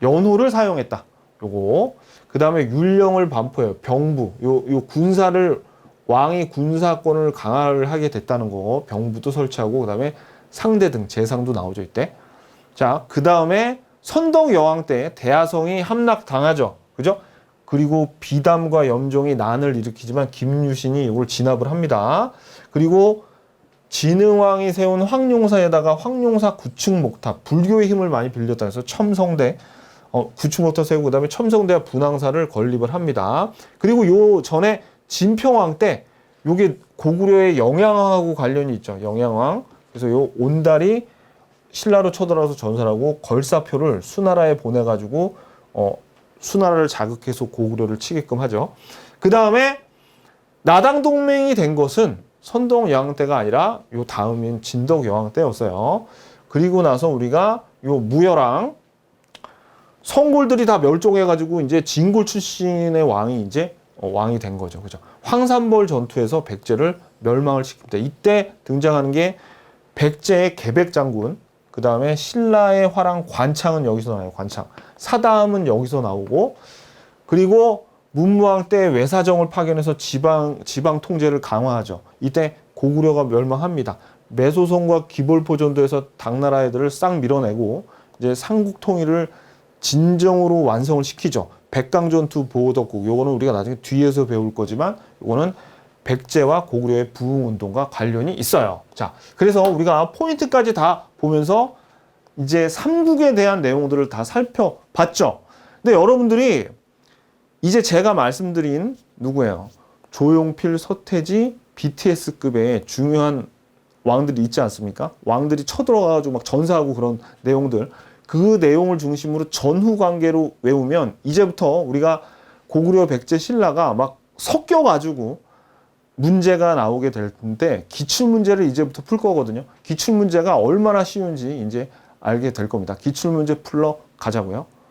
연호를 사용했다. 요거. 그 다음에 율령을 반포해요. 병부. 요 군사를, 왕이 군사권을 강화를 하게 됐다는 거. 병부도 설치하고, 그 다음에 상대 등, 재상도 나오죠, 이때. 자, 그 다음에 선덕 여왕 때 대하성이 함락당하죠. 그죠? 그리고 비담과 염종이 난을 일으키지만 김유신이 이걸 진압을 합니다. 그리고 진흥왕이 세운 황룡사에다가 황룡사 구층목탑, 불교의 힘을 많이 빌렸다 해서 첨성대, 구층목탑 세우고 그다음에 첨성대와 분황사를 건립을 합니다. 그리고 요 전에 진평왕 때 요게 고구려의 영양왕하고 관련이 있죠. 영양왕. 그래서 요 온달이 신라로 쳐들어와서 전설하고 걸사표를 수나라에 보내가지고 수나라를 자극해서 고구려를 치게끔 하죠. 그 다음에 나당 동맹이 된 것은 선덕 여왕 때가 아니라 요 다음인 진덕 여왕 때였어요. 그리고 나서 우리가 요 무열왕 성골들이 다 멸종해가지고 이제 진골 출신의 왕이 이제 왕이 된 거죠. 그죠? 황산벌 전투에서 백제를 멸망을 시킵니다. 이때 등장하는 게 백제의 계백장군, 그 다음에 신라의 화랑 관창은 여기서 나와요. 관창. 사담은 여기서 나오고, 그리고 문무왕 때 외사정을 파견해서 지방 통제를 강화하죠. 이때 고구려가 멸망합니다. 매소성과 기볼포 전도에서 당나라 애들을 싹 밀어내고 이제 삼국 통일을 진정으로 완성을 시키죠. 백강전투 보호덕국. 요거는 우리가 나중에 뒤에서 배울 거지만 요거는 백제와 고구려의 부흥운동과 관련이 있어요. 자, 그래서 우리가 포인트까지 다 보면서 이제 삼국에 대한 내용들을 다 살펴봤죠. 근데 여러분들이 이제 제가 말씀드린 누구예요? 조용필, 서태지, BTS급의 중요한 왕들이 있지 않습니까? 왕들이 쳐들어가가지고 막 전사하고 그런 내용들. 그 내용을 중심으로 전후 관계로 외우면 이제부터 우리가 고구려, 백제, 신라가 막 섞여가지고 문제가 나오게 될 텐데 기출문제를 이제부터 풀 거거든요. 기출문제가 얼마나 쉬운지 이제 알게 될 겁니다. 기출문제 풀러 가자고요.